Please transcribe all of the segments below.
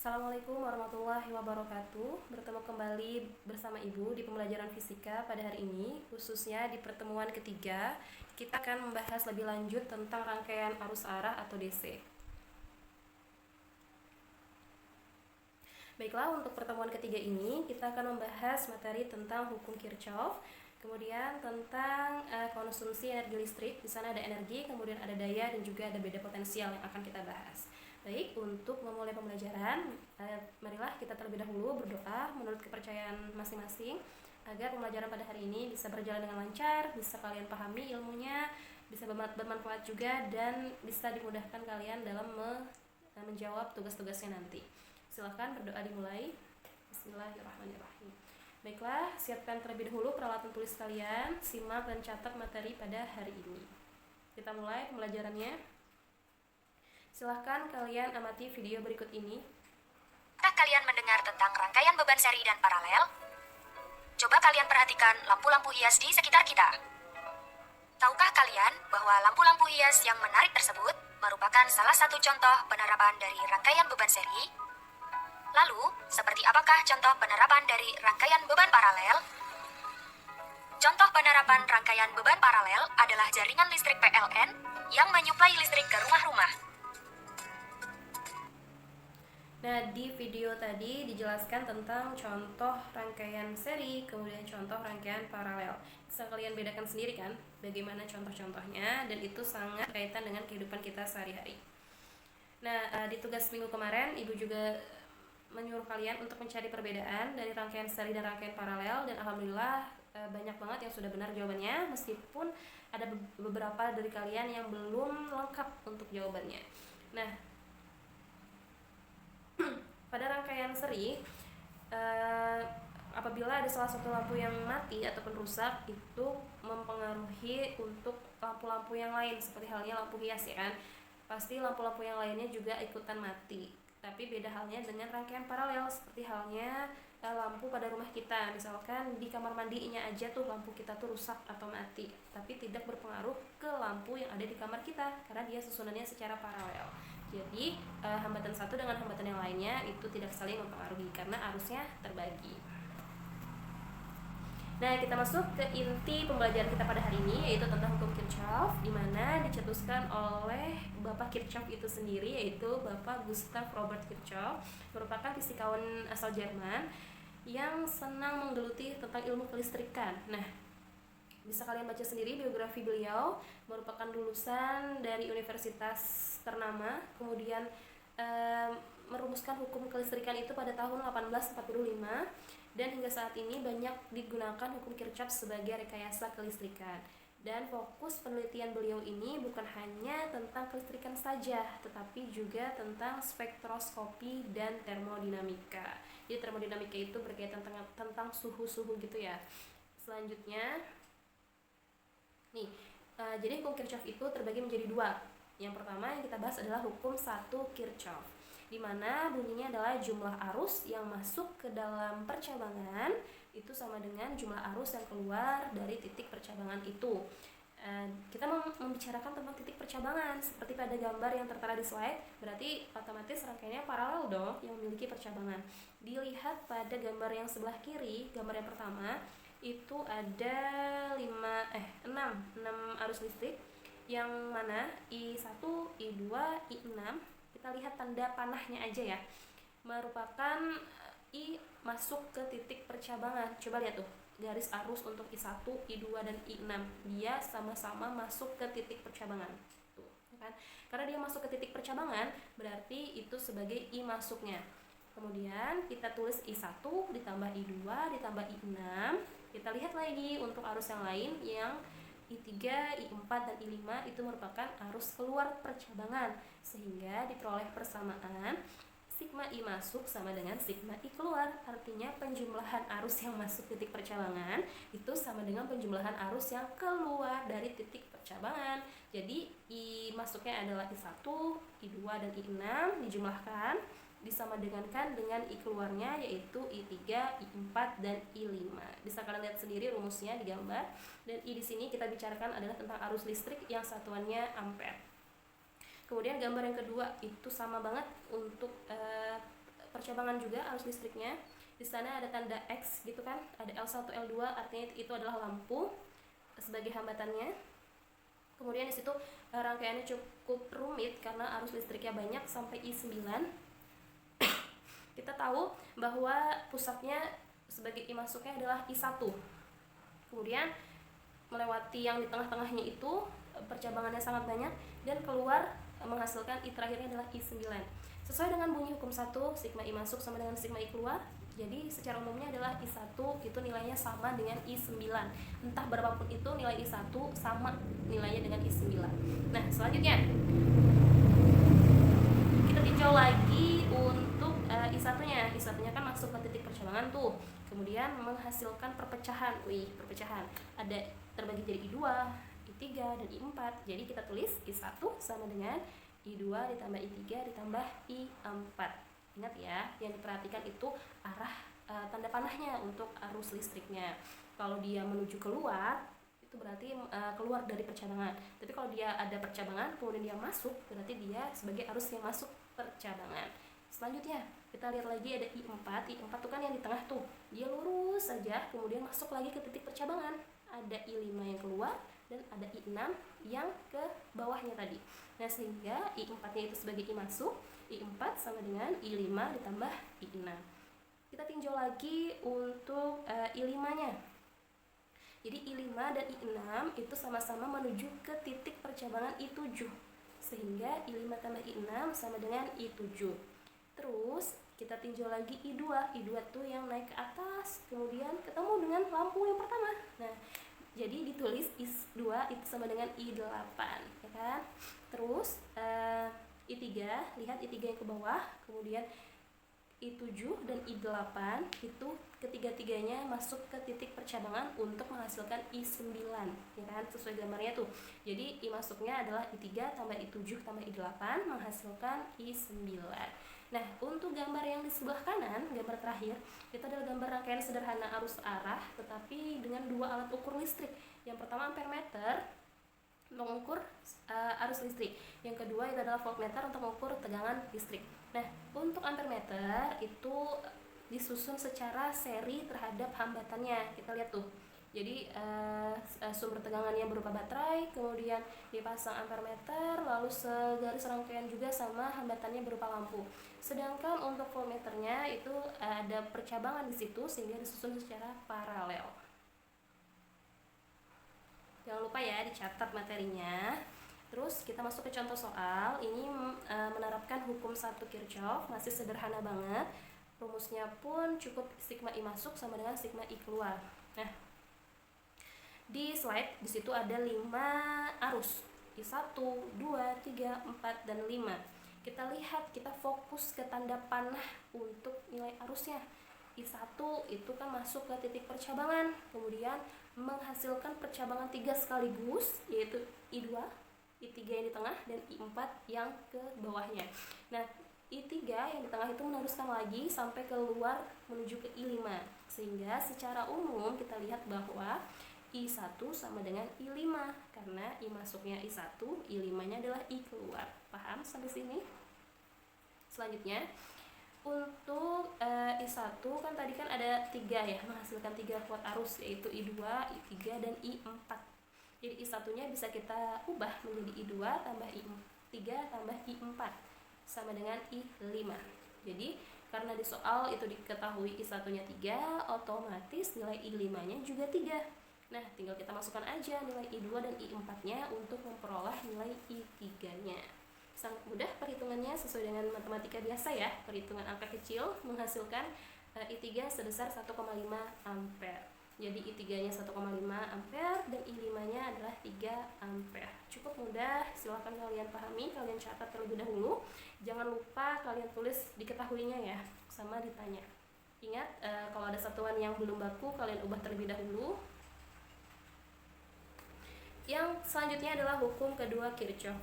Assalamualaikum warahmatullahi wabarakatuh. Bertemu kembali bersama Ibu di pembelajaran fisika pada hari ini, khususnya di pertemuan ketiga. Kita akan membahas lebih lanjut tentang rangkaian arus arah atau DC. Baiklah, untuk pertemuan ketiga ini kita akan membahas materi tentang hukum Kirchhoff, kemudian tentang konsumsi energi listrik. Di sana ada energi, kemudian ada daya, dan juga ada beda potensial yang akan kita bahas. Baik, untuk memulai pembelajaran, marilah kita terlebih dahulu berdoa menurut kepercayaan masing-masing agar pembelajaran pada hari ini bisa berjalan dengan lancar, bisa kalian pahami ilmunya, bisa bermanfaat juga, dan bisa dimudahkan kalian dalam menjawab tugas-tugasnya nanti. Silahkan berdoa dimulai. Bismillahirrahmanirrahim. Baiklah, siapkan terlebih dahulu peralatan tulis kalian, simak dan catat materi pada hari ini. Kita mulai pembelajarannya. Silahkan kalian amati video berikut ini. Apakah kalian mendengar tentang rangkaian beban seri dan paralel? Coba kalian perhatikan lampu-lampu hias di sekitar kita. Tahukah kalian bahwa lampu-lampu hias yang menarik tersebut merupakan salah satu contoh penerapan dari rangkaian beban seri? Lalu, seperti apakah contoh penerapan dari rangkaian beban paralel? Contoh penerapan rangkaian beban paralel adalah jaringan listrik PLN yang menyuplai listrik ke rumah-rumah. Nah, di video tadi dijelaskan tentang contoh rangkaian seri, kemudian contoh rangkaian paralel. Bisa kalian bedakan sendiri kan, bagaimana contoh-contohnya, dan itu sangat kaitan dengan kehidupan kita sehari-hari. Nah, di tugas minggu kemarin, Ibu juga menyuruh kalian untuk mencari perbedaan dari rangkaian seri dan rangkaian paralel, dan alhamdulillah banyak banget yang sudah benar jawabannya, meskipun ada beberapa dari kalian yang belum lengkap untuk jawabannya. Nah, pada rangkaian seri, apabila ada salah satu lampu yang mati ataupun rusak, itu mempengaruhi untuk lampu-lampu yang lain, seperti halnya lampu hias ya kan. Pasti lampu-lampu yang lainnya juga ikutan mati. Tapi beda halnya dengan rangkaian paralel, seperti halnya lampu pada rumah kita. Misalkan di kamar mandinya aja tuh lampu kita tuh rusak atau mati, tapi tidak berpengaruh ke lampu yang ada di kamar kita karena dia susunannya secara paralel. Jadi hambatan satu dengan hambatan yang lainnya itu tidak saling mempengaruhi karena arusnya terbagi. Nah, kita masuk ke inti pembelajaran kita pada hari ini, yaitu tentang hukum Kirchhoff, di mana dicetuskan oleh Bapak Kirchhoff itu sendiri, yaitu Bapak Gustav Robert Kirchhoff, merupakan fisikawan asal Jerman yang senang menggeluti tentang ilmu kelistrikan. Nah, bisa kalian baca sendiri biografi beliau, merupakan lulusan dari universitas ternama, kemudian merumuskan hukum kelistrikan itu pada tahun 1845, dan hingga saat ini banyak digunakan hukum Kirchhoff sebagai rekayasa kelistrikan. Dan fokus penelitian beliau ini bukan hanya tentang kelistrikan saja, tetapi juga tentang spektroskopi dan termodinamika. Jadi termodinamika itu berkaitan tentang suhu-suhu gitu ya. Selanjutnya, nih, jadi hukum Kirchhoff itu terbagi menjadi dua. Yang pertama yang kita bahas adalah hukum 1 Kirchhoff, di mana bunyinya adalah jumlah arus yang masuk ke dalam percabangan itu sama dengan jumlah arus yang keluar dari titik percabangan itu. Kita membicarakan tentang titik percabangan seperti pada gambar yang tertera di slide, berarti otomatis rangkaiannya paralel dong yang memiliki percabangan. Dilihat pada gambar yang sebelah kiri, gambar yang pertama itu ada 6 arus listrik, yang mana I1, I2, I6. Kita lihat tanda panahnya aja ya, merupakan I masuk ke titik percabangan. Coba lihat tuh, garis arus untuk I1, I2, dan I6, dia sama-sama masuk ke titik percabangan tuh, kan? Karena dia masuk ke titik percabangan, berarti itu sebagai I masuknya. Kemudian kita tulis I1 ditambah I2 ditambah I6. Kita lihat lagi untuk arus yang lain, yang I3, I4, dan I5 itu merupakan arus keluar percabangan, sehingga diperoleh persamaan sigma I masuk sama dengan sigma I keluar. Artinya penjumlahan arus yang masuk titik percabangan itu sama dengan penjumlahan arus yang keluar dari titik percabangan. Jadi I masuknya adalah I1, I2, dan I6 dijumlahkan, disamadengankan dengan I keluarnya yaitu I3, I4, dan I5. Bisa kalian lihat sendiri rumusnya di gambar. Dan I di sini kita bicarakan adalah tentang arus listrik yang satuannya ampere. Kemudian gambar yang kedua itu sama banget untuk percabangan juga arus listriknya. Di sana ada tanda X gitu kan, ada L1, L2, artinya itu adalah lampu sebagai hambatannya. Kemudian di situ rangkaiannya cukup rumit karena arus listriknya banyak sampai I9. Kita tahu bahwa pusatnya sebagai I masuknya adalah I1. Kemudian melewati yang di tengah-tengahnya itu percabangannya sangat banyak dan keluar menghasilkan I terakhirnya adalah I9. Sesuai dengan bunyi hukum 1, sigma I masuk sama dengan sigma I keluar. Jadi secara umumnya adalah I1 itu nilainya sama dengan I9. Entah berapapun itu nilai I1 sama nilainya dengan I9. Nah, selanjutnya kita tinjau lagi untuk I1-nya. I1-nya kan masuk ke titik percabangan tuh. Kemudian menghasilkan perpecahan. Perpecahan. Ada terbagi jadi I2, I3 dan I4. Jadi kita tulis I1 sama dengan I2 ditambah I3 ditambah I4. Ingat ya, yang diperhatikan itu arah tanda panahnya untuk arus listriknya. Kalau dia menuju keluar, itu berarti keluar dari percabangan. Tapi kalau dia ada percabangan, kemudian dia masuk, berarti dia sebagai arus yang masuk percabangan. Selanjutnya, kita lihat lagi ada I4. I4 itu kan yang di tengah tuh. Dia lurus saja, kemudian masuk lagi ke titik percabangan. Ada I5 yang keluar, dan ada I6 yang ke bawahnya tadi. Nah, sehingga I4-nya itu sebagai I masuk, I4 sama dengan I5 ditambah I6. Kita tinjau lagi untuk I5-nya. Jadi I5 dan I6 itu sama-sama menuju ke titik percabangan I7. Sehingga I5 tambah I6 sama dengan I7. Terus kita tinjau lagi I2. I2 tuh yang naik ke atas, kemudian ketemu dengan lampu yang pertama. Nah, jadi ditulis I2 itu sama dengan I8, ya kan? Terus I3, lihat I3 yang ke bawah, kemudian I7 dan I8 itu ketiga-tiganya masuk ke titik percabangan untuk menghasilkan I9, ya kan? Sesuai gambarnya tuh. Jadi I masuknya adalah I3 tambah I7 tambah I8 menghasilkan I9. Nah, untuk gambar yang di sebelah kanan, gambar terakhir, itu adalah gambar rangkaian sederhana arus arah tetapi dengan dua alat ukur listrik. Yang pertama ampermeter mengukur arus listrik. Yang kedua itu adalah voltmeter untuk mengukur tegangan listrik. Nah, untuk ampermeter itu disusun secara seri terhadap hambatannya. Kita lihat tuh. Jadi sumber tegangannya berupa baterai, kemudian dipasang ampermeter, lalu segaris rangkaian juga sama hambatannya berupa lampu. Sedangkan untuk voltmeternya itu ada percabangan di situ sehingga disusun secara paralel. Jangan lupa ya dicatat materinya. Terus kita masuk ke contoh soal. Ini menerapkan hukum 1 Kirchhoff, masih sederhana banget. Rumusnya pun cukup sigma I masuk sama dengan sigma I keluar. Nah, di slide di situ ada 5 arus. I1, 2, 3, 4 dan 5. Kita lihat, kita fokus ke tanda panah untuk nilai arusnya. I1 itu kan masuk ke titik percabangan, kemudian menghasilkan percabangan 3 sekaligus, yaitu I2, I3 yang di tengah, dan I4 yang ke bawahnya. Nah, I3 yang di tengah itu meneruskan lagi sampai keluar menuju ke I5. Sehingga secara umum kita lihat bahwa I1 sama dengan I5, karena I masuknya I1, I5-nya adalah I keluar. Paham sampai sini? Selanjutnya, untuk I1 kan tadi kan ada 3 ya, menghasilkan 3 kuat arus, yaitu I2, I3 dan I4. Jadi I1-nya bisa kita ubah menjadi I2 tambah I3 tambah I4 sama dengan I5. Jadi karena di soal itu diketahui I1-nya 3, otomatis nilai I5-nya juga 3. Nah, tinggal kita masukkan aja nilai I2 dan I4-nya untuk memperoleh nilai I3-nya. Sangat mudah perhitungannya sesuai dengan matematika biasa ya, perhitungan angka kecil menghasilkan I3 sebesar 1,5 ampere. Jadi I3-nya 1,5 ampere dan I5-nya adalah 3 ampere. Cukup mudah, silakan kalian pahami, kalian catat terlebih dahulu. Jangan lupa kalian tulis diketahuinya ya, sama ditanya. Ingat, kalau ada satuan yang belum baku, kalian ubah terlebih dahulu. Yang selanjutnya adalah hukum kedua Kirchhoff.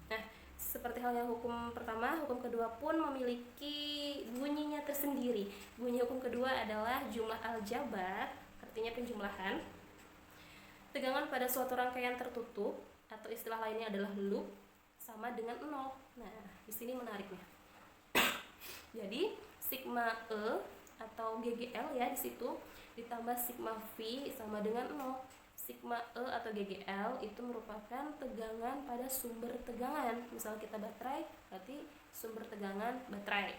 Nah, seperti halnya hukum pertama, hukum kedua pun memiliki bunyinya tersendiri. Bunyi hukum kedua adalah jumlah aljabar, artinya penjumlahan, tegangan pada suatu rangkaian tertutup atau istilah lainnya adalah loop sama dengan 0. Nah, di sini menariknya. Jadi sigma E atau GGL ya di situ, ditambah sigma V sama dengan 0. Sigma E atau GGL itu merupakan tegangan pada sumber tegangan. Misal kita baterai, berarti sumber tegangan baterai.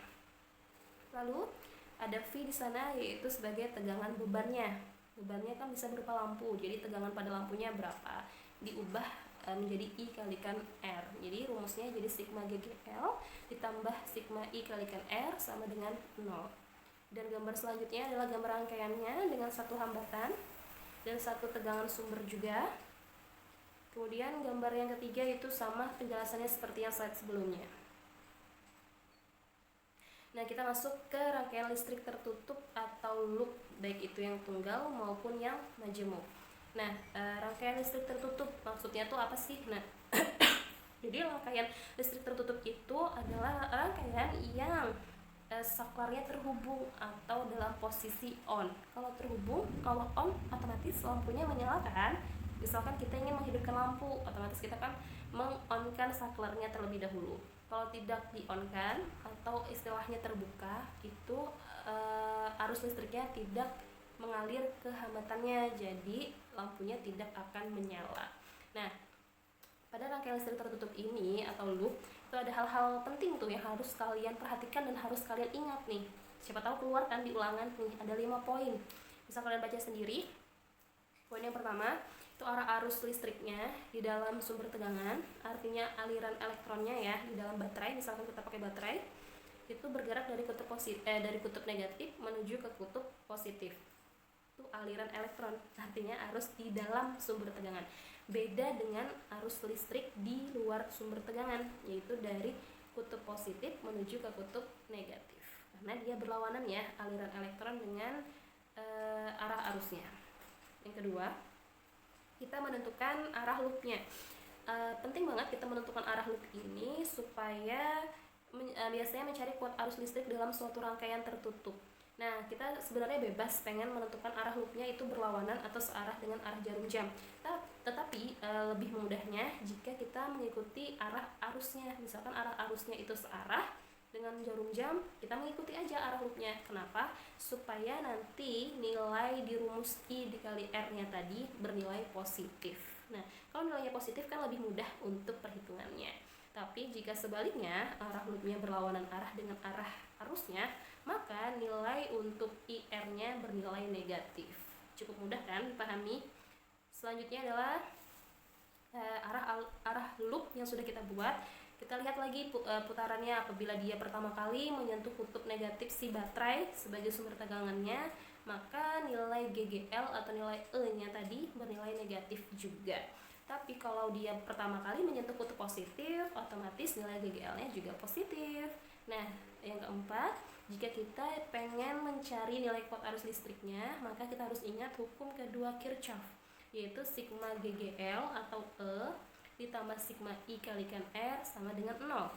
Lalu ada V di sana, yaitu sebagai tegangan bebannya. Bebannya kan bisa berupa lampu, jadi tegangan pada lampunya berapa, diubah menjadi I kalikan R. Jadi rumusnya jadi sigma GGL ditambah sigma I kalikan R sama dengan 0. Dan gambar selanjutnya adalah gambar rangkaiannya dengan satu hambatan dan satu tegangan sumber juga. Kemudian gambar yang ketiga itu sama penjelasannya seperti yang slide sebelumnya. Nah, kita masuk ke rangkaian listrik tertutup atau loop, baik itu yang tunggal maupun yang majemuk. Nah, rangkaian listrik tertutup maksudnya tuh apa sih? Nah, jadi rangkaian listrik tertutup itu adalah rangkaian yang saklarnya terhubung atau dalam posisi on. Kalau terhubung, kalau on, otomatis lampunya menyala kan? Misalkan kita ingin menghidupkan lampu, otomatis kita kan meng-on-kan saklarnya terlebih dahulu. Kalau tidak di-on-kan atau istilahnya terbuka, itu arus listriknya tidak mengalir ke hambatannya, jadi lampunya tidak akan menyala. Nah, pada rangkaian listrik tertutup ini atau loop itu ada hal-hal penting tuh yang harus kalian perhatikan dan harus kalian ingat nih. Siapa tahu keluar kan di ulangan nih, ada 5 poin. Bisa kalian baca sendiri. Poin yang pertama itu arah arus listriknya di dalam sumber tegangan, artinya aliran elektronnya ya di dalam baterai. Misalkan kita pakai baterai, itu bergerak dari kutub dari kutub negatif menuju ke kutub positif. Itu aliran elektron, artinya arus di dalam sumber tegangan. Beda dengan arus listrik di luar sumber tegangan, yaitu dari kutub positif menuju ke kutub negatif, karena dia berlawanan ya aliran elektron dengan arah arusnya. Yang kedua, kita menentukan arah loopnya. Penting banget kita menentukan arah loop ini supaya biasanya mencari kuat arus listrik dalam suatu rangkaian tertutup. Nah, kita sebenarnya bebas pengen menentukan arah loopnya itu berlawanan atau searah dengan arah jarum jam. Tetapi lebih mudahnya jika kita mengikuti arah arusnya. Misalkan arah arusnya itu searah dengan jarum jam, kita mengikuti aja arah loopnya. Kenapa? Supaya nanti nilai di rumus I dikali R-nya tadi bernilai positif. Nah, kalau nilainya positif kan lebih mudah untuk perhitungannya. Tapi jika sebaliknya arah loopnya berlawanan arah dengan arah arusnya, maka nilai untuk IR-nya bernilai negatif. Cukup mudah kan dipahami? Selanjutnya adalah arah loop yang sudah kita buat. Kita lihat lagi putarannya. Apabila dia pertama kali menyentuh kutub negatif si baterai sebagai sumber tegangannya, maka nilai GGL atau nilai E-nya tadi bernilai negatif juga. Tapi kalau dia pertama kali menyentuh kutub positif, otomatis nilai GGL-nya juga positif. Nah, yang keempat, jika kita pengen mencari nilai kuat arus listriknya, maka kita harus ingat hukum kedua Kirchhoff, yaitu sigma GGL atau E ditambah sigma I kalikan R sama dengan 0.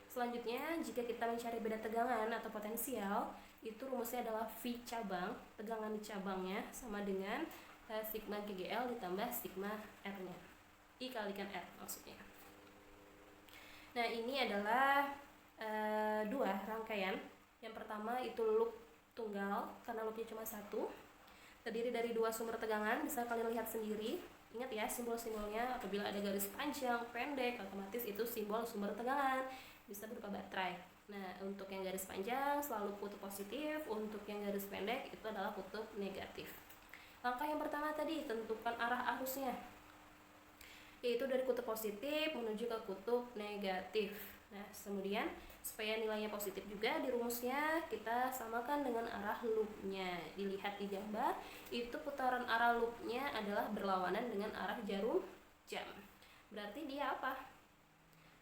Selanjutnya, jika kita mencari beda tegangan atau potensial, itu rumusnya adalah V cabang, tegangan di cabangnya sama dengan sigma GGL ditambah sigma R-nya, I kalikan R maksudnya. Nah, ini adalah dua rangkaian. Yang pertama itu loop tunggal, karena loopnya cuma satu, terdiri dari dua sumber tegangan. Bisa kalian lihat sendiri. Ingat ya simbol-simbolnya, apabila ada garis panjang, pendek, otomatis itu simbol sumber tegangan, bisa berupa baterai. Nah, untuk yang garis panjang selalu kutub positif, untuk yang garis pendek itu adalah kutub negatif. Langkah yang pertama tadi, tentukan arah arusnya, yaitu dari kutub positif menuju ke kutub negatif. Nah, kemudian supaya nilainya positif juga, di rumusnya kita samakan dengan arah loopnya. Dilihat di gambar, itu putaran arah loopnya adalah berlawanan dengan arah jarum jam. Berarti dia apa?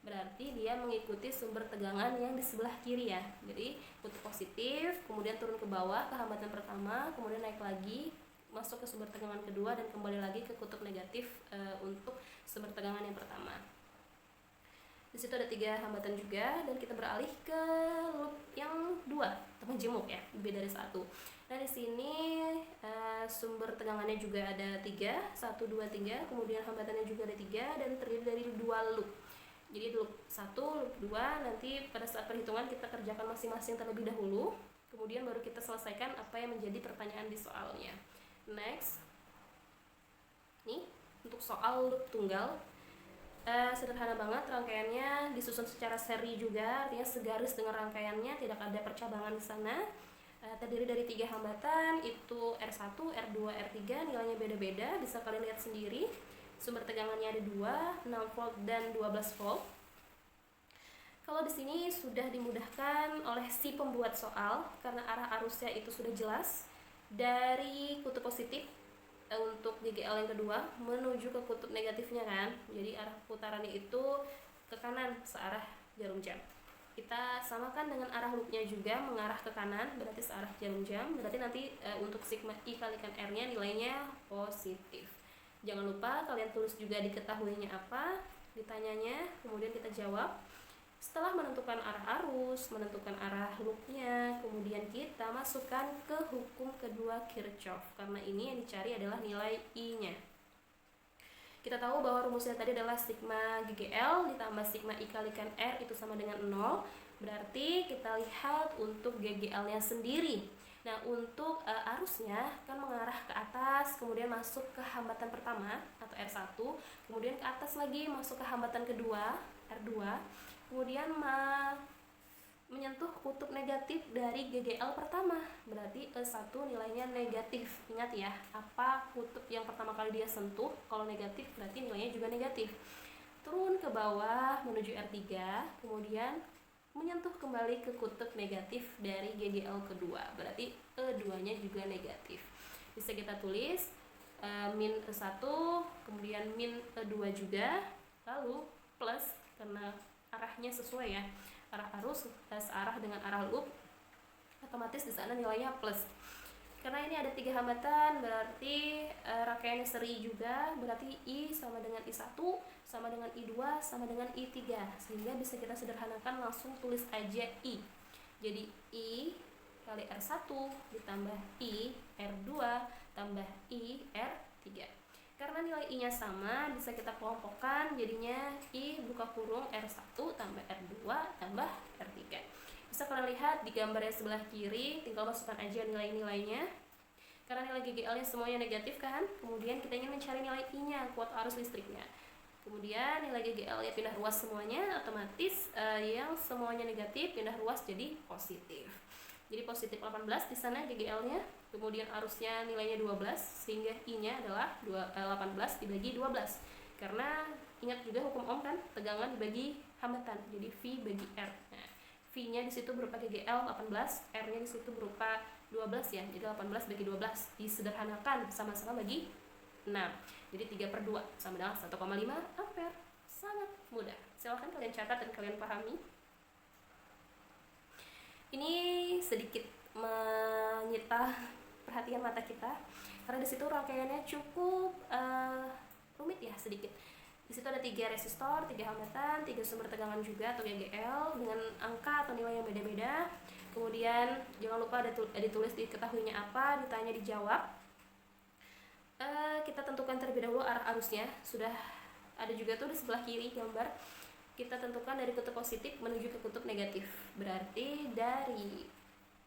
Berarti dia mengikuti sumber tegangan yang di sebelah kiri ya. Jadi kutub positif, kemudian turun ke bawah ke hambatan pertama, kemudian naik lagi masuk ke sumber tegangan kedua dan kembali lagi ke kutub negatif untuk sumber tegangan yang pertama. Di situ ada 3 hambatan juga, dan kita beralih ke loop yang 2 atau majemuk ya, lebih dari 1. Nah, di sini sumber tegangannya juga ada 3, 1, 2, 3, kemudian hambatannya juga ada 3 dan terdiri dari 2 loop. Jadi loop 1, loop 2, nanti pada saat perhitungan kita kerjakan masing-masing terlebih dahulu, kemudian baru kita selesaikan apa yang menjadi pertanyaan di soalnya. Next, nih untuk soal loop tunggal, sederhana banget, rangkaiannya disusun secara seri juga, artinya segaris dengan rangkaiannya, tidak ada percabangan di sana. Terdiri dari 3 hambatan, itu R1, R2, R3, nilainya beda-beda, bisa kalian lihat sendiri. Sumber tegangannya ada 2, 6 volt dan 12 volt. Kalau di sini sudah dimudahkan oleh si pembuat soal karena arah arusnya itu sudah jelas dari kutub positif untuk GGL yang kedua menuju ke kutub negatifnya kan. Jadi arah putarannya itu ke kanan searah jarum jam. Kita samakan dengan arah loopnya juga mengarah ke kanan, berarti searah jarum jam. Berarti nanti untuk sigma I kalikan R-nya nilainya positif. Jangan lupa kalian tulis juga diketahuinya apa, ditanyanya, kemudian kita jawab. Setelah menentukan arah arus, menentukan arah loopnya, kemudian kita masukkan ke hukum kedua Kirchhoff, karena ini yang dicari adalah nilai I-nya. Kita tahu bahwa rumusnya tadi adalah sigma GGL ditambah sigma I kalikan R itu sama dengan 0. Berarti kita lihat untuk GGL-nya sendiri. Nah, untuk arusnya kan mengarah ke atas, kemudian masuk ke hambatan pertama atau R1, kemudian ke atas lagi masuk ke hambatan kedua, R2, kemudian menyentuh kutub negatif dari GGL pertama, berarti E1 nilainya negatif. Ingat ya, apa kutub yang pertama kali dia sentuh, kalau negatif berarti nilainya juga negatif. Turun ke bawah menuju R3, kemudian menyentuh kembali ke kutub negatif dari GGL kedua, berarti E2 nya juga negatif. Bisa kita tulis min E1, kemudian min E2 juga, lalu plus karena arahnya sesuai ya, arah arus searah dengan arah loop, otomatis di sana nilainya plus. Karena ini ada 3 hambatan, berarti rangkaiannya seri juga, berarti I sama dengan I1, sama dengan I2, sama dengan I3, sehingga bisa kita sederhanakan langsung tulis aja I. Jadi I kali R1 ditambah I R2 tambah I R3. Karena nilai I-nya sama, bisa kita kelompokkan, jadinya I buka kurung R1 tambah R2 tambah R3. Bisa kalian lihat di gambar yang sebelah kiri, tinggal masukkan aja nilai-nilainya. Karena nilai GGL-nya semuanya negatif kan, kemudian kita ingin mencari nilai I-nya, kuota arus listriknya. Kemudian nilai GGL-nya pindah ruas semuanya, otomatis yang semuanya negatif pindah ruas jadi positif. Jadi positif 18 di sana GGL-nya, kemudian arusnya nilainya 12, sehingga I-nya adalah 18 dibagi 12. Karena ingat juga hukum Ohm kan, tegangan dibagi hambatan, jadi V bagi R. Nah, V-nya di situ berupa GGL 18, R-nya di situ berupa 12 ya, jadi 18 bagi 12. Disederhanakan, sama-sama bagi 6. Jadi 3/2 sama dengan 1,5 ampere. Sangat mudah. Silahkan kalian catat dan kalian pahami. Ini sedikit menyita perhatian mata kita karena di situ rangkaiannya cukup rumit ya sedikit. Di situ ada 3 resistor, 3 hambatan, 3 sumber tegangan juga atau GGL dengan angka atau nilai yang beda-beda. Kemudian jangan lupa ada ditulis diketahuinya apa, ditanya dijawab. Kita tentukan terlebih dahulu arah arusnya. Sudah ada juga tuh di sebelah kiri gambar. Kita tentukan dari kutub positif menuju ke kutub negatif. Berarti dari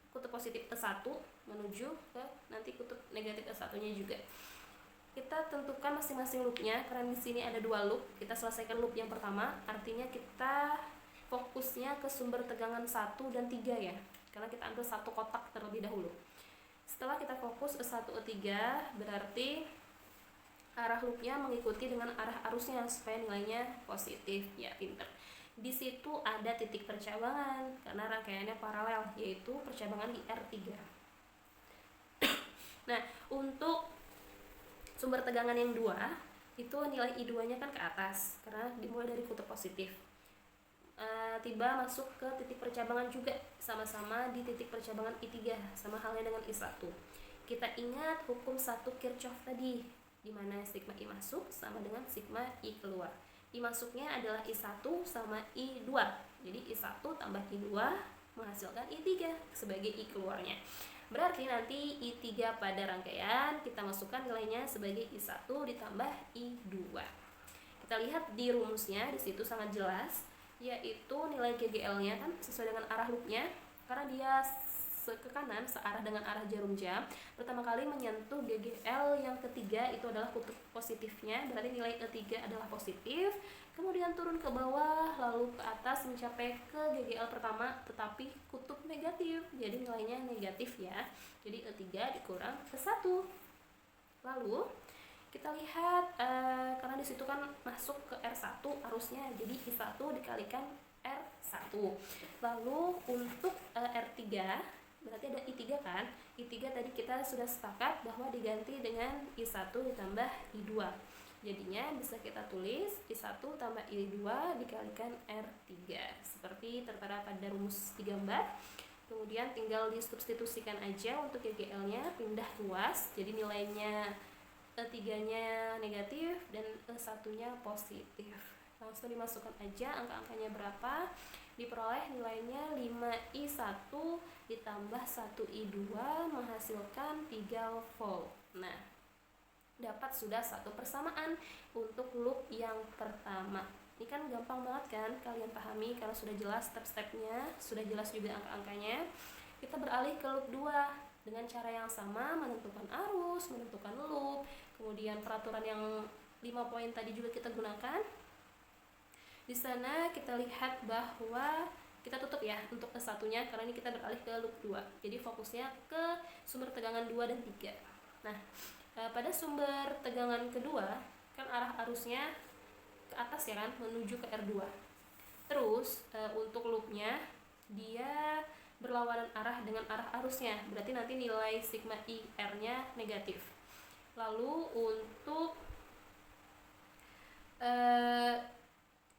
kutub positif E1 menuju ke nanti kutub negatif E1-nya juga. Kita tentukan masing-masing loopnya, karena di sini ada 2 loop. Kita selesaikan loop yang pertama, artinya kita fokusnya ke sumber tegangan 1 dan 3 ya. Karena kita ambil satu kotak terlebih dahulu. Setelah kita fokus E1, E3, berarti arah loopnya mengikuti dengan arah arusnya supaya nilainya positif. Ya, pinter. Di situ ada titik percabangan karena rangkaiannya paralel, yaitu percabangan di R3. Nah, untuk sumber tegangan yang 2 itu nilai I2 nya kan ke atas karena dimulai dari kutub positif. Tiba masuk ke titik percabangan juga, sama-sama di titik percabangan I3, sama halnya dengan I1. Kita ingat hukum 1 Kirchhoff tadi, di mana sigma I masuk sama dengan sigma I keluar. I masuknya adalah I1 sama I2. Jadi I1 tambah I2 menghasilkan I3 sebagai I keluarnya. Berarti nanti I3 pada rangkaian kita masukkan nilainya sebagai I1 ditambah I2. Kita lihat di rumusnya, di situ sangat jelas, yaitu nilai GGL-nya kan sesuai dengan arah loopnya, karena dia ke kanan searah dengan arah jarum jam. Pertama kali menyentuh GGL yang ketiga itu adalah kutub positifnya, berarti nilai E3 adalah positif. Kemudian turun ke bawah lalu ke atas mencapai ke GGL pertama tetapi kutub negatif, jadi nilainya negatif ya. Jadi E3 dikurang ke 1. Lalu kita lihat karena disitu kan masuk ke R1 arusnya, jadi I1 dikalikan R1. Lalu untuk R3 berarti ada I3 kan. I3 tadi kita sudah sepakat bahwa diganti dengan I1 ditambah I2. Jadinya bisa kita tulis I1 tambah I2 dikalikan R3 seperti tertera pada rumus digambar. Kemudian tinggal disubstitusikan aja untuk GGL-nya, pindah ruas, jadi nilainya E3-nya negatif dan E1-nya positif. Langsung dimasukkan aja angka-angkanya berapa. Diperoleh nilainya 5I1 ditambah 1I2 menghasilkan 3 volt. Nah, dapat sudah satu persamaan untuk loop yang pertama. Ini kan gampang banget kan kalian pahami karena sudah jelas step-stepnya, sudah jelas juga angka-angkanya. Kita beralih ke loop 2 dengan cara yang sama, menentukan arus, menentukan loop, kemudian peraturan yang 5 poin tadi juga kita gunakan. Di sana kita lihat bahwa kita tutup ya untuk ke-1-nya karena ini kita beralih ke loop 2. Jadi fokusnya ke sumber tegangan 2 dan 3. Nah, pada sumber tegangan kedua kan arah arusnya ke atas ya kan, menuju ke R2. Terus untuk loopnya dia berlawanan arah dengan arah arusnya, berarti nanti nilai sigma IR-nya negatif. Lalu untuk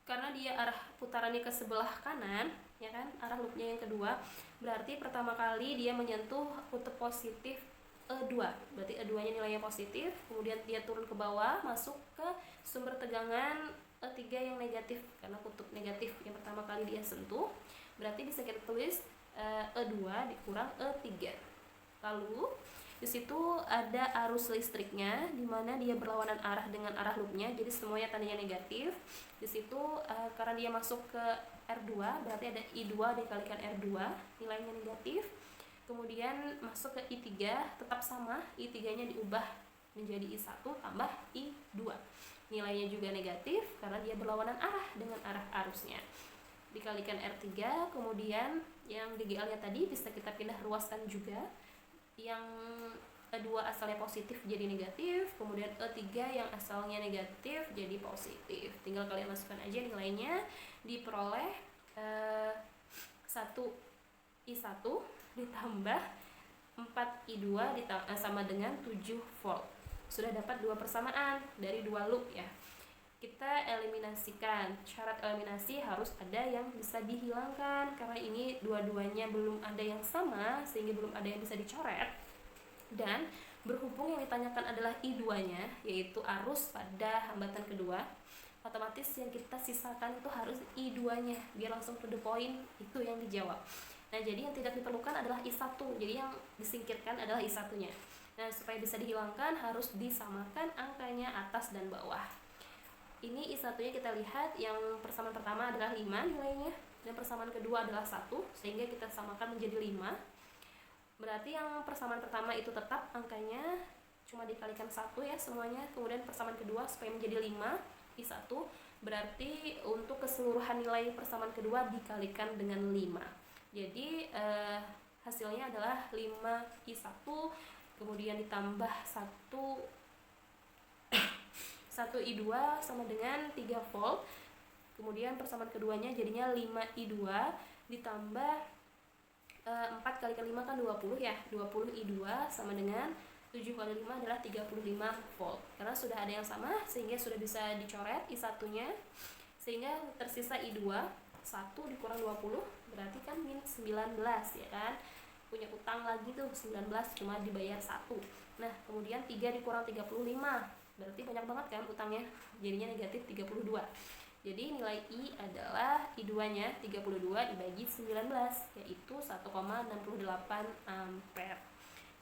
karena dia arah putarannya ke sebelah kanan ya kan, arah loopnya yang kedua, berarti pertama kali dia menyentuh kutub positif E2, berarti E2 nya nilainya positif. Kemudian dia turun ke bawah masuk ke sumber tegangan E3 yang negatif karena kutub negatif yang pertama kali dia sentuh, berarti bisa kita tulis E2 dikurang E3. Lalu di situ ada arus listriknya di mana dia berlawanan arah dengan arah loopnya, jadi semuanya tandanya negatif. Di situ karena dia masuk ke R2 berarti ada I2 dikalikan R2 nilainya negatif. Kemudian masuk ke I3 tetap sama, I3 nya diubah menjadi I1 tambah I2, nilainya juga negatif karena dia berlawanan arah dengan arah arusnya. Dikalikan R3, kemudian yang GGL nya tadi bisa kita pindah ruaskan juga, yang E2 asalnya positif jadi negatif, kemudian E3 yang asalnya negatif jadi positif. Tinggal kalian masukkan aja nilainya, diperoleh 1I1 ditambah 4I2 sama dengan 7 volt. Sudah dapat dua persamaan dari dua loop ya. Kita eliminasikan. Syarat eliminasi harus ada yang bisa dihilangkan karena ini dua-duanya belum ada yang sama sehingga belum ada yang bisa dicoret. Dan berhubung yang ditanyakan adalah I2-nya yaitu arus pada hambatan kedua, otomatis yang kita sisakan itu harus I2-nya biar langsung to the point, itu yang dijawab. Nah, jadi yang tidak diperlukan adalah I1, jadi yang disingkirkan adalah I1-nya. Nah, supaya bisa dihilangkan harus disamakan angkanya atas dan bawah. Ini I1-nya kita lihat yang persamaan pertama adalah 5 nilainya dan persamaan kedua adalah 1, sehingga kita samakan menjadi 5. Berarti yang persamaan pertama itu tetap angkanya cuma dikalikan 1 ya semuanya. Kemudian persamaan kedua supaya menjadi 5 I1, berarti untuk keseluruhan nilai persamaan kedua dikalikan dengan 5. Jadi hasilnya adalah 5I1 kemudian ditambah 1I2 sama dengan 3 volt. Kemudian persamaan keduanya jadinya 5I2 ditambah 4 kali 5 kan 20 ya, 20I2 sama dengan 7 kali 5 adalah 35 volt. Karena sudah ada yang sama sehingga sudah bisa dicoret I1-nya, sehingga tersisa I2, 1 dikurang 20 berarti kan min 19 ya kan. Punya utang lagi tuh 19 cuma dibayar 1. Nah, kemudian 3 dikurang 35 berarti banyak banget kan utangnya, jadinya negatif 32. Jadi nilai I adalah I2-nya 32 dibagi 19 yaitu 1,68 ampere.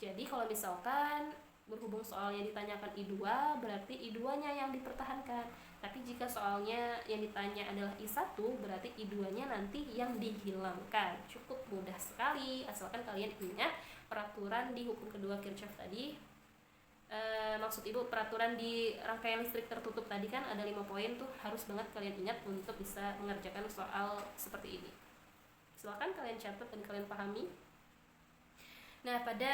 Jadi kalau misalkan berhubung soalnya ditanyakan I2, berarti I2-nya yang dipertahankan. Tapi jika soalnya yang ditanya adalah I1, berarti I2-nya nanti yang dihilangkan. Cukup mudah sekali, asalkan kalian ingat peraturan di hukum kedua Kirchhoff tadi. Maksud ibu peraturan di rangkaian listrik tertutup tadi kan ada 5 poin tuh, harus banget kalian ingat untuk bisa mengerjakan soal seperti ini. Silakan kalian catat dan kalian pahami. Nah, pada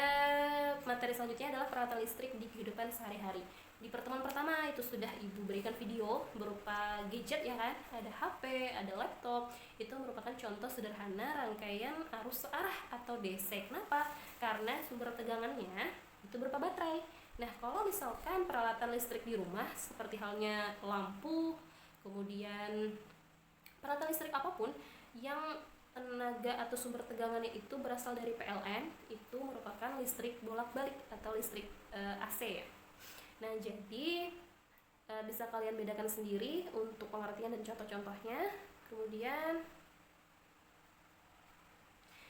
materi selanjutnya adalah peralatan listrik di kehidupan sehari-hari. Di pertemuan pertama itu sudah ibu berikan video berupa gadget ya kan, ada HP, ada laptop. Itu merupakan contoh sederhana rangkaian arus searah atau DC. Kenapa? Karena sumber tegangannya itu berupa baterai. Nah, kalau misalkan peralatan listrik di rumah seperti halnya lampu, kemudian peralatan listrik apapun yang tenaga atau sumber tegangannya itu berasal dari PLN, itu merupakan listrik bolak-balik atau listrik AC ya. Nah, jadi bisa kalian bedakan sendiri untuk pengertian dan contoh-contohnya. Kemudian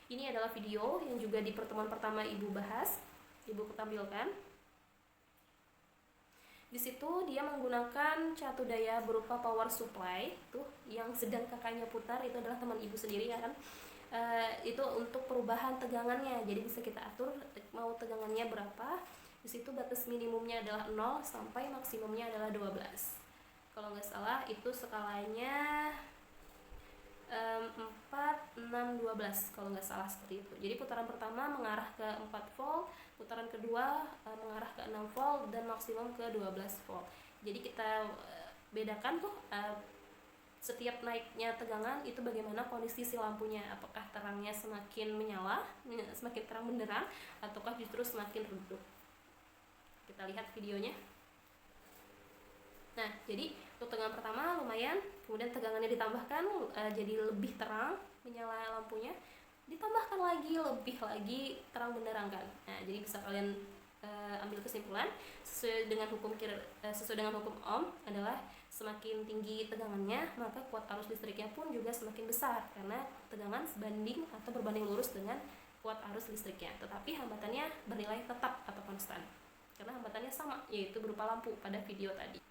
ini adalah video yang juga di pertemuan pertama ibu bahas, ibu tampilkan. Di situ dia menggunakan catu daya berupa power supply tuh yang sedang kakaknya putar, itu adalah teman ibu sendiri ya kan. Itu untuk perubahan tegangannya, jadi bisa kita atur mau tegangannya berapa. Di situ batas minimumnya adalah 0 sampai maksimumnya adalah 12. Kalau nggak salah itu skalanya 4, 6, 12 kalau nggak salah seperti itu. Jadi putaran pertama mengarah ke 4 volt, putaran kedua mengarah ke 6 volt dan maksimum ke 12 volt. Jadi kita bedakan tuh setiap naiknya tegangan itu bagaimana kondisi si lampunya, apakah terangnya semakin menyala, semakin terang benderang, ataukah justru semakin redup. Kita lihat videonya. Nah, jadi untuk tegangan pertama lumayan, kemudian tegangannya ditambahkan jadi lebih terang menyala lampunya, ditambahkan lagi lebih lagi terang benderang kan. Nah, jadi bisa kalian ambil kesimpulan sesuai dengan hukum Ohm adalah semakin tinggi tegangannya maka kuat arus listriknya pun juga semakin besar, karena tegangan sebanding atau berbanding lurus dengan kuat arus listriknya. Tetapi hambatannya bernilai tetap atau konstan, karena hambatannya sama, yaitu berupa lampu pada video tadi.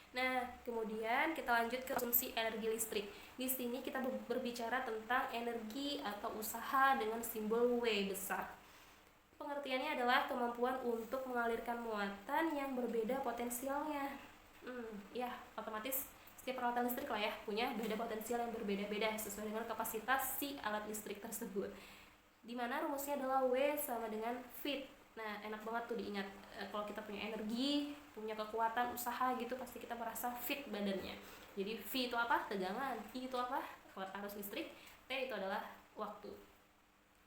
Nah, kemudian kita lanjut ke konsumsi energi listrik. Di sini kita berbicara tentang energi atau usaha dengan simbol W besar. Pengertiannya adalah kemampuan untuk mengalirkan muatan yang berbeda potensialnya. Ya, otomatis setiap peralatan listrik lah ya punya beda potensial yang berbeda-beda sesuai dengan kapasitas si alat listrik tersebut. Dimana rumusnya adalah W sama dengan fit. Nah, enak banget tuh diingat. Kalau kita punya energi, punya kekuatan, usaha gitu, pasti kita merasa fit badannya. Jadi V itu apa? Tegangan. I itu apa? Kuat arus listrik. T itu adalah waktu.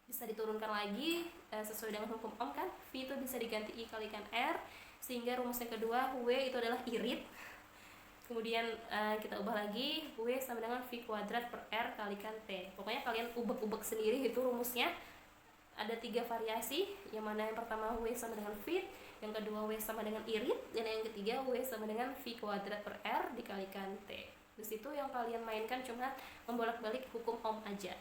Bisa diturunkan lagi sesuai dengan hukum Ohm kan. V itu bisa diganti I kalikan R, sehingga rumus yang kedua W itu adalah irit. Kemudian kita ubah lagi, W sama dengan V kuadrat per R kalikan T. Pokoknya kalian ubek-ubek sendiri itu rumusnya. Ada 3 variasi, yang mana yang pertama W sama dengan fit, yang kedua W sama dengan irit, dan yang ketiga W sama dengan V kuadrat per R dikalikan T. Di situ yang kalian mainkan cuma membolak-balik hukum Ohm aja.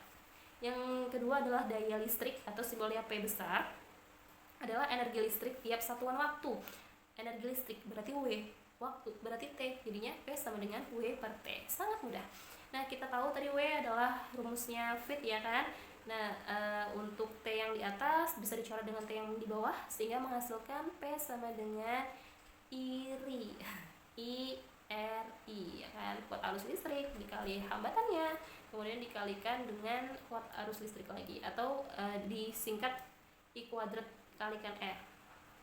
Yang kedua adalah daya listrik atau simbolnya P besar, adalah energi listrik tiap satuan waktu. Energi listrik berarti W, waktu berarti T, jadinya P sama dengan W per T. Sangat mudah. Nah, kita tahu tadi W adalah rumusnya fit ya kan. Nah, untuk T yang di atas bisa dicoret dengan T yang di bawah, sehingga menghasilkan P sama dengan IRI, I-R-I ya kan, kuat arus listrik dikali hambatannya, kemudian dikalikan dengan kuat arus listrik lagi, atau disingkat I kuadrat kalikan R,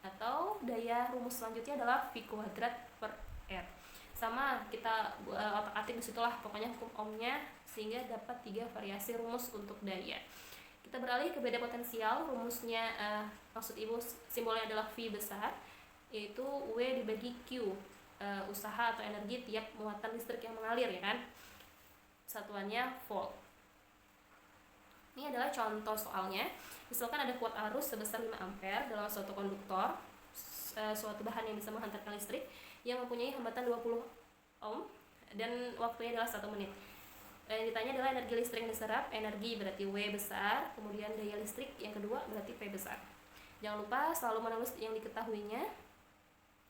atau daya rumus selanjutnya adalah V kuadrat per R. Sama kita otak-atik disitulah pokoknya hukum Ohm-nya, sehingga dapat 3 variasi rumus untuk daya. Kita beralih ke beda potensial. Rumusnya maksud ibu simbolnya adalah V besar, yaitu W dibagi Q, usaha atau energi tiap muatan listrik yang mengalir ya kan, satuannya volt. Ini adalah contoh soalnya. Misalkan ada kuat arus sebesar 5 ampere dalam suatu konduktor, suatu bahan yang bisa menghantarkan listrik, yang mempunyai hambatan 20 ohm dan waktunya adalah 1 menit. Yang ditanya adalah energi listrik yang diserap. Energi berarti W besar, kemudian daya listrik yang kedua berarti P besar. Jangan lupa selalu menulis yang diketahuinya.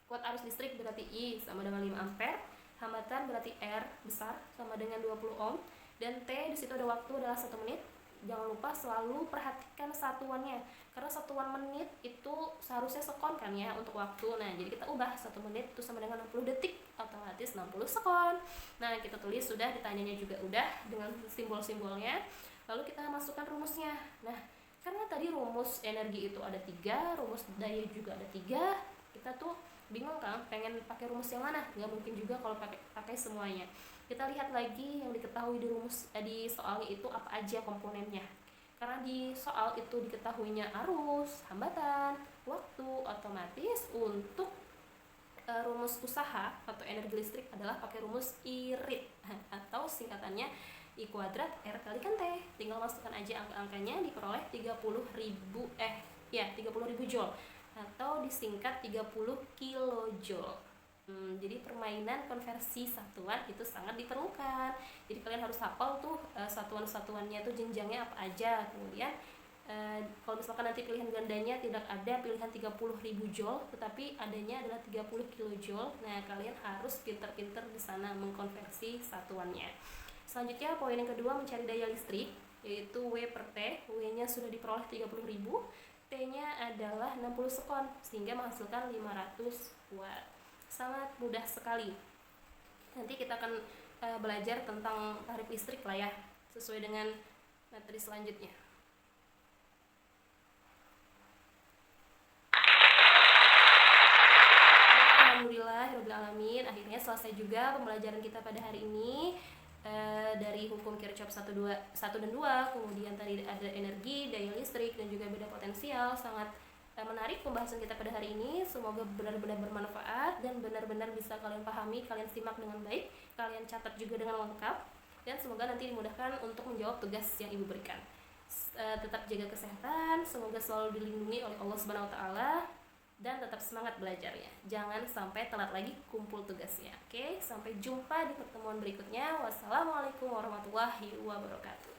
Kuat arus listrik berarti I sama dengan 5 ampere, hambatan berarti R besar sama dengan 20 ohm, dan T di situ ada waktu adalah 1 menit. Jangan lupa selalu perhatikan satuannya, karena satuan menit itu seharusnya sekon kan ya untuk waktu. Nah, jadi kita ubah 1 menit itu sama dengan 60 detik, otomatis 60 sekon. Nah, kita tulis sudah, ditanyanya juga udah dengan simbol-simbolnya. Lalu kita masukkan rumusnya. Nah, karena tadi rumus energi itu ada 3, rumus daya juga ada 3, kita tuh bingung kan pengen pakai rumus yang mana. Nggak mungkin juga kalau pakai semuanya. Kita lihat lagi yang diketahui di rumus di soalnya itu apa aja komponennya, karena di soal itu diketahuinya arus, hambatan, waktu. Otomatis untuk rumus usaha atau energi listrik adalah pakai rumus irit atau singkatannya I kuadrat R kalikan T. Tinggal masukkan aja angka-angkanya, diperoleh 30.000 joule atau disingkat 30 kilojoule. Jadi permainan konversi satuan itu sangat diperlukan. Jadi kalian harus hafal tuh satuan-satuannya tuh jenjangnya apa aja. Kemudian kalau misalkan nanti pilihan gandanya tidak ada pilihan 30.000 joule, tetapi adanya adalah 30 kilojoule. Nah, kalian harus pinter-pinter di sana mengkonversi satuannya. Selanjutnya poin yang kedua, mencari daya listrik, yaitu W per T. W-nya sudah diperoleh 30.000, T-nya adalah 60 sekon, sehingga menghasilkan 500 watt. Sangat mudah sekali. Nanti kita akan belajar tentang tarif listrik lah ya, sesuai dengan materi selanjutnya. Alhamdulillahirrahmanirrahim, akhirnya selesai juga pembelajaran kita pada hari ini. Dari hukum Kirchhoff 1 dan 2, kemudian tadi ada energi, daya listrik, dan juga beda potensial. Sangat menarik pembahasan kita pada hari ini. Semoga benar-benar bermanfaat dan benar-benar bisa kalian pahami, kalian simak dengan baik, kalian catat juga dengan lengkap, dan semoga nanti dimudahkan untuk menjawab tugas yang Ibu berikan. Tetap jaga kesehatan, semoga selalu dilindungi oleh Allah Subhanahu wa Ta'ala, dan tetap semangat belajarnya. Jangan sampai telat lagi kumpul tugasnya. Oke, sampai jumpa di pertemuan berikutnya. Wassalamualaikum warahmatullahi wabarakatuh.